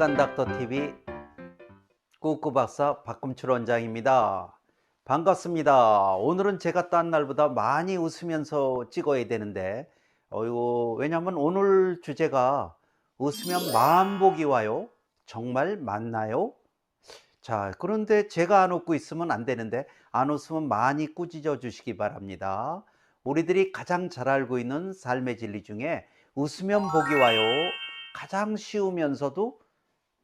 시간닥터TV 꾸꾸박사 박금출 원장입니다. 반갑습니다. 오늘은 제가 딴 날보다 많이 웃으면서 찍어야 되는데 왜냐면 오늘 주제가 웃으면 만복이 와요. 정말 맞나요? 자, 그런데 제가 안 웃고 있으면 안 되는데 안 웃으면 많이 꾸짖어 주시기 바랍니다. 우리들이 가장 잘 알고 있는 삶의 진리 중에 웃으면 복이 와요. 가장 쉬우면서도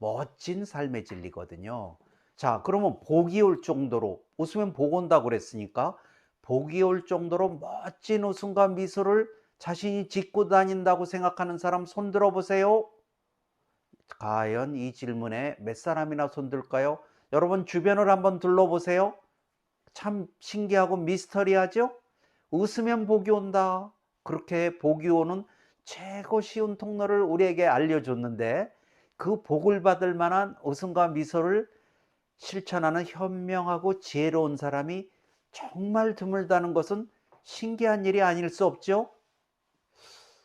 멋진 삶의 진리거든요. 자, 그러면 복이 올 정도로 웃으면 복 온다고 그랬으니까 복이 올 정도로 멋진 웃음과 미소를 자신이 짓고 다닌다고 생각하는 사람 손 들어 보세요. 과연 이 질문에 몇 사람이나 손들까요? 여러분 주변을 한번 둘러보세요. 참 신기하고 미스터리하죠? 웃으면 복이 온다. 그렇게 복이 오는 최고 쉬운 통로를 우리에게 알려줬는데 그 복을 받을 만한 웃음과 미소를 실천하는 현명하고 지혜로운 사람이 정말 드물다는 것은 신기한 일이 아닐 수 없죠?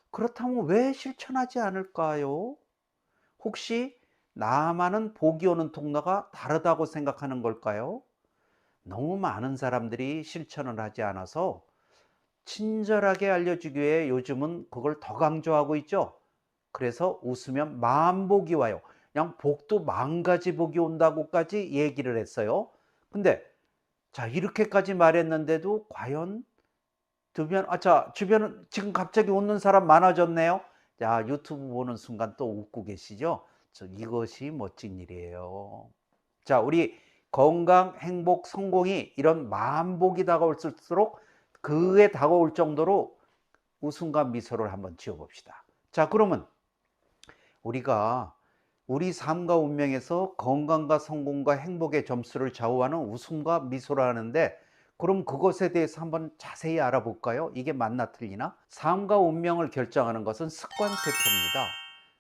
그렇다면 왜 실천하지 않을까요? 혹시 나만은 복이 오는 통로가 다르다고 생각하는 걸까요? 너무 많은 사람들이 실천을 하지 않아서 친절하게 알려주기 위해 요즘은 그걸 더 강조하고 있죠. 그래서 웃으면 만복이 와요. 그냥 복도 만 가지 복이 온다고까지 얘기를 했어요. 근데 자, 이렇게까지 말했는데도 과연 주변은 지금 갑자기 웃는 사람 많아졌네요. 자, 유튜브 보는 순간 또 웃고 계시죠? 이것이 멋진 일이에요. 자, 우리 건강, 행복, 성공이 이런 만복이 다가올수록 그에 다가올 정도로 웃음과 미소를 한번 지어 봅시다. 자, 그러면 우리가 우리 삶과 운명에서 건강과 성공과 행복의 점수를 좌우하는 웃음과 미소를 하는데, 그럼 그것에 대해서 한번 자세히 알아볼까요? 이게 맞나 틀리나? 삶과 운명을 결정하는 것은 습관세포입니다.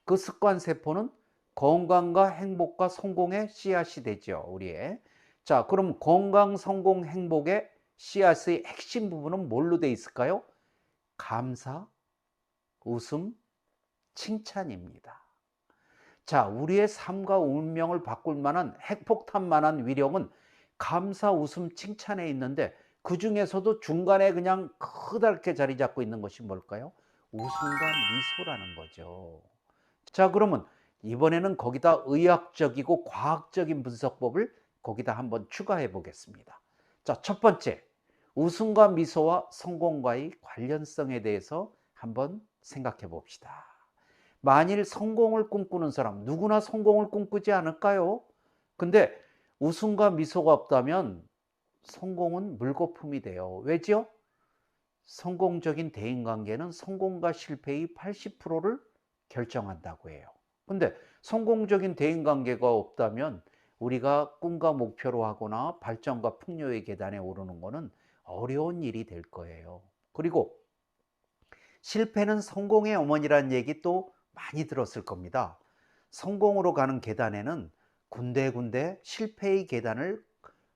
그 습관세포는 건강과 행복과 성공의 씨앗이 되죠, 우리의. 자, 그럼 건강, 성공, 행복의 씨앗의 핵심 부분은 뭘로 돼 있을까요? 감사, 웃음, 칭찬입니다. 자, 우리의 삶과 운명을 바꿀 만한 핵폭탄만한 위력은 감사, 웃음, 칭찬에 있는데 그 중에서도 중간에 그냥 크다랗게 자리 잡고 있는 것이 뭘까요? 웃음과 미소라는 거죠. 자, 그러면 이번에는 거기다 의학적이고 과학적인 분석법을 거기다 한번 추가해 보겠습니다. 자, 첫 번째, 웃음과 미소와 성공과의 관련성에 대해서 한번 생각해 봅시다. 만일 성공을 꿈꾸는 사람, 누구나 성공을 꿈꾸지 않을까요? 근데 웃음과 미소가 없다면 성공은 물거품이 돼요. 왜죠? 성공적인 대인관계는 성공과 실패의 80%를 결정한다고 해요. 근데 성공적인 대인관계가 없다면 우리가 꿈과 목표로 하거나 발전과 풍요의 계단에 오르는 것은 어려운 일이 될 거예요. 그리고 실패는 성공의 어머니라는 얘기 또 많이 들었을 겁니다. 성공으로 가는 계단에는 군데군데 실패의 계단을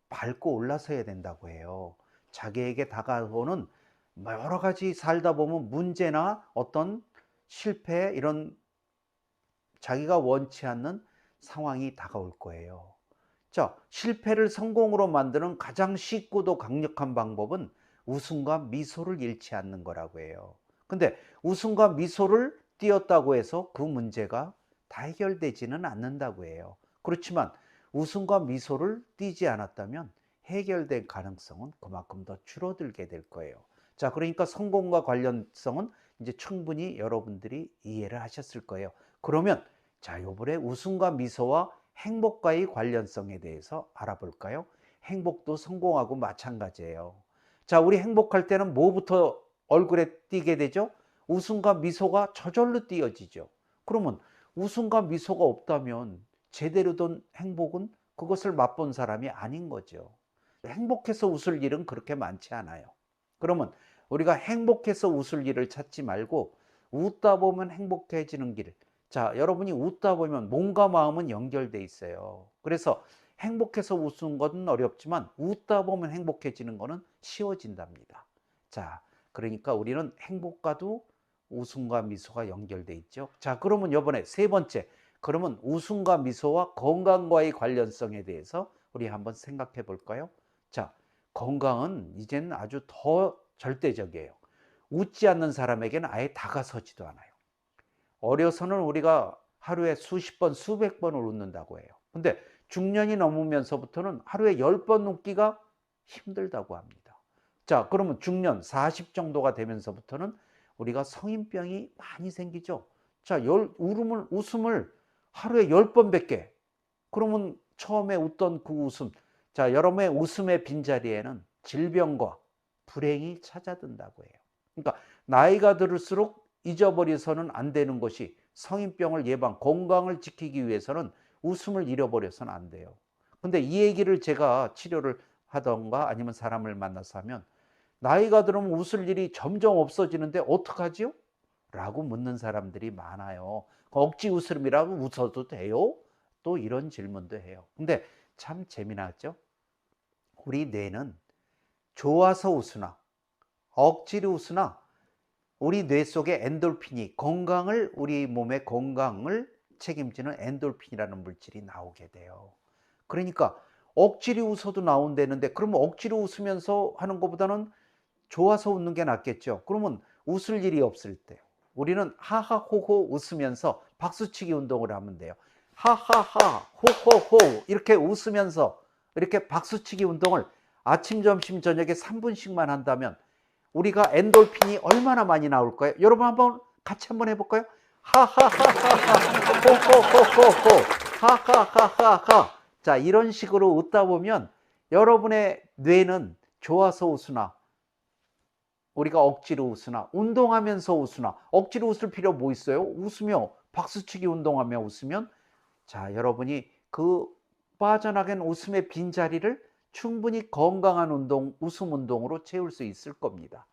밟고 올라서야 된다고 해요. 자기에게 다가오는 여러 가지 살다 보면 문제나 어떤 실패, 이런 자기가 원치 않는 상황이 다가올 거예요. 자, 실패를 성공으로 만드는 가장 쉽고도 강력한 방법은 웃음과 미소를 잃지 않는 거라고 해요. 근데 웃음과 미소를 띄었다고 해서 그 문제가 다 해결되지는 않는다고 해요. 그렇지만 웃음과 미소를 띄지 않았다면 해결될 가능성은 그만큼 더 줄어들게 될 거예요. 자, 그러니까 성공과 관련성은 이제 충분히 여러분들이 이해를 하셨을 거예요. 그러면 자, 요번에 웃음과 미소와 행복과의 관련성에 대해서 알아볼까요? 행복도 성공하고 마찬가지예요. 자, 우리 행복할 때는 뭐부터 얼굴에 띄게 되죠? 웃음과 미소가 저절로 띄어지죠. 그러면 웃음과 미소가 없다면 제대로 된 행복은 그것을 맛본 사람이 아닌 거죠. 행복해서 웃을 일은 그렇게 많지 않아요. 그러면 우리가 행복해서 웃을 일을 찾지 말고 웃다 보면 행복해지는 길. 자, 여러분이 웃다 보면 몸과 마음은 연결돼 있어요. 그래서 행복해서 웃는 것은 어렵지만 웃다 보면 행복해지는 것은 쉬워진답니다. 자, 그러니까 우리는 행복과도 웃음과 미소가 연결돼 있죠. 자, 그러면 이번에 세 번째, 그러면 웃음과 미소와 건강과의 관련성에 대해서 우리 한번 생각해 볼까요? 자, 건강은 이제는 아주 더 절대적이에요. 웃지 않는 사람에게는 아예 다가서지도 않아요. 어려서는 우리가 하루에 수십 번, 수백 번을 웃는다고 해요. 근데 중년이 넘으면서부터는 하루에 10번 웃기가 힘들다고 합니다. 자, 그러면 중년 40 정도가 되면서부터는 우리가 성인병이 많이 생기죠. 자, 웃음을 하루에 10번밖에. 그러면 처음에 웃던 그 웃음, 자, 여러분의 웃음의 빈자리에는 질병과 불행이 찾아든다고 해요. 그러니까 나이가 들을수록 잊어버려서는 안 되는 것이 성인병을 예방, 건강을 지키기 위해서는 웃음을 잃어버려서는 안 돼요. 근데 이 얘기를 제가 치료를 하던가 아니면 사람을 만나서 하면 나이가 들으면 웃을 일이 점점 없어지는데 어떡하지요? 라고 묻는 사람들이 많아요. 억지 웃음이라고 웃어도 돼요? 또 이런 질문도 해요. 근데 참 재미나죠? 우리 뇌는 좋아서 웃으나 억지로 웃으나 우리 뇌 속에 엔돌핀이 우리 몸의 건강을 책임지는 엔돌핀이라는 물질이 나오게 돼요. 그러니까 억지로 웃어도 나온다는데 그러면 억지로 웃으면서 하는 것보다는 좋아서 웃는 게 낫겠죠. 그러면 웃을 일이 없을 때 우리는 하하호호 웃으면서 박수치기 운동을 하면 돼요. 하하하 호호호 이렇게 웃으면서 이렇게 박수치기 운동을 아침, 점심, 저녁에 3분씩만 한다면 우리가 엔돌핀이 얼마나 많이 나올까요? 여러분 같이 한번 해볼까요? 하하하하하 호호호호호 하하하하하. 자, 이런 식으로 웃다 보면 여러분의 뇌는 좋아서 웃으나 우리가 억지로 웃으나 운동하면서 웃으나 억지로 웃을 필요 뭐 있어요? 웃으며 박수치기 운동하며 웃으면 자, 여러분이 그 빠져나간 웃음의 빈자리를 충분히 건강한 웃음 운동으로 채울 수 있을 겁니다.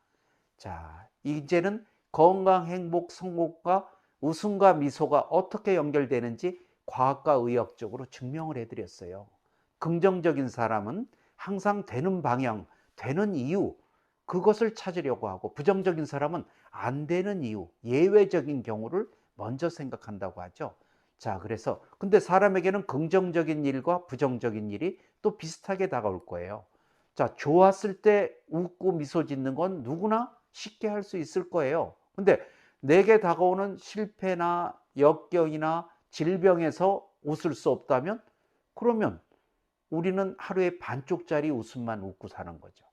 자, 이제는 건강, 행복, 성공과 웃음과 미소가 어떻게 연결되는지 과학과 의학적으로 증명을 해드렸어요. 긍정적인 사람은 항상 되는 방향, 되는 이유, 그것을 찾으려고 하고 부정적인 사람은 안 되는 이유, 예외적인 경우를 먼저 생각한다고 하죠. 자, 그래서 근데 사람에게는 긍정적인 일과 부정적인 일이 또 비슷하게 다가올 거예요. 자, 좋았을 때 웃고 미소 짓는 건 누구나 쉽게 할 수 있을 거예요. 근데 내게 다가오는 실패나 역경이나 질병에서 웃을 수 없다면 그러면 우리는 하루에 반쪽짜리 웃음만 웃고 사는 거죠.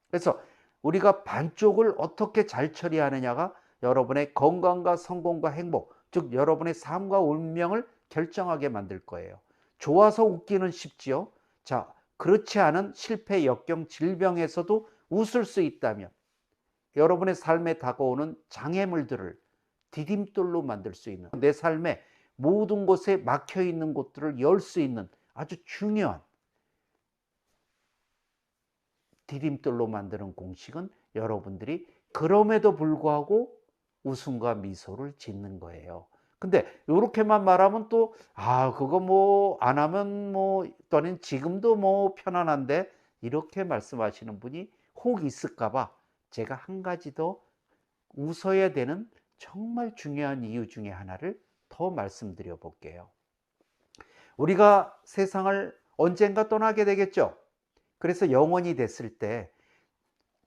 그래서 우리가 반쪽을 어떻게 잘 처리하느냐가 여러분의 건강과 성공과 행복, 즉 여러분의 삶과 운명을 결정하게 만들 거예요. 좋아서 웃기는 쉽지요. 자, 그렇지 않은 실패, 역경, 질병에서도 웃을 수 있다면 여러분의 삶에 다가오는 장애물들을 디딤돌로 만들 수 있는 내 삶의 모든 곳에 막혀 있는 곳들을 열 수 있는 아주 중요한 디딤돌로 만드는 공식은 여러분들이 그럼에도 불구하고 웃음과 미소를 짓는 거예요. 근데 이렇게만 말하면 또 그거 뭐 안 하면 뭐 또는 지금도 뭐 편안한데 이렇게 말씀하시는 분이 혹 있을까 봐 제가 한 가지 더 웃어야 되는 정말 중요한 이유 중에 하나를 더 말씀드려 볼게요. 우리가 세상을 언젠가 떠나게 되겠죠. 그래서 영원이 됐을 때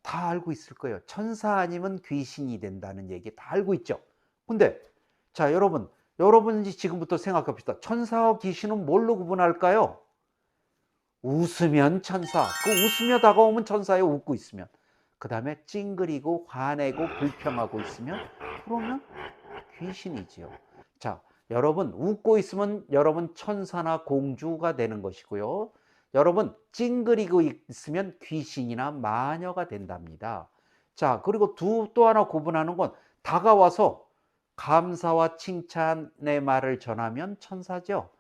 다 알고 있을 거예요. 천사 아니면 귀신이 된다는 얘기 다 알고 있죠. 근데 자, 여러분이 지금부터 생각해 봅시다. 천사와 귀신은 뭘로 구분할까요? 웃으면 천사. 그 웃으며 다가오면 천사예요. 웃고 있으면. 그 다음에 찡그리고 화내고 불평하고 있으면 그러면 귀신이지요. 자, 여러분 웃고 있으면 여러분 천사나 공주가 되는 것이고요. 여러분 찡그리고 있으면 귀신이나 마녀가 된답니다. 자, 그리고 또 하나 구분하는 건 다가와서 감사와 칭찬의 말을 전하면 천사죠.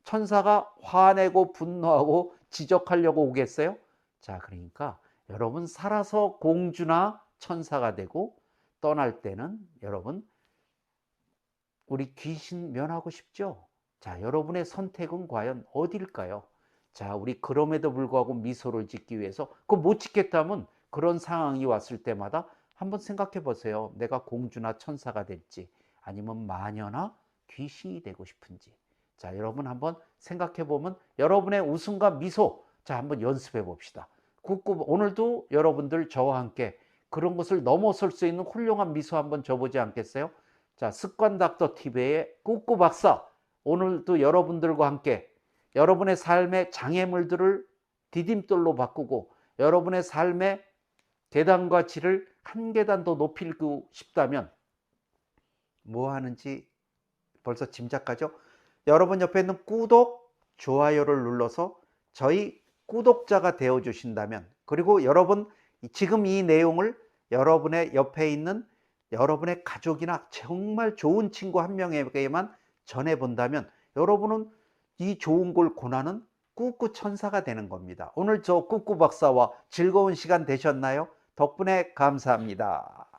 천사가 화내고 분노하고 지적하려고 오겠어요? 자, 그러니까 여러분 살아서 공주나 천사가 되고 떠날 때는 여러분 우리 귀신 면하고 싶죠? 자, 여러분의 선택은 과연 어딜까요? 자, 우리 그럼에도 불구하고 미소를 짓기 위해서 그거 못 짓겠다면 그런 상황이 왔을 때마다 한번 생각해 보세요. 내가 공주나 천사가 될지 아니면 마녀나 귀신이 되고 싶은지. 자, 여러분 한번 생각해 보면 여러분의 웃음과 미소, 자, 한번 연습해 봅시다. 오늘도 여러분들 저와 함께 그런 것을 넘어설 수 있는 훌륭한 미소 한번 줘보지 않겠어요? 자, 습관 닥터 TV의 꾸꾸 박사, 오늘도 여러분들과 함께 여러분의 삶의 장애물들을 디딤돌로 바꾸고 여러분의 삶의 계단과 질을 한 계단 더 높이고 싶다면 뭐 하는지 벌써 짐작가죠? 여러분 옆에 있는 구독, 좋아요를 눌러서 저희 구독자가 되어 주신다면, 그리고 여러분 지금 이 내용을 여러분의 옆에 있는 여러분의 가족이나 정말 좋은 친구 한 명에게만 전해 본다면 여러분은 이 좋은 걸 권하는 꾸꾸 천사가 되는 겁니다. 오늘 저 꾸꾸 박사와 즐거운 시간 되셨나요? 덕분에 감사합니다.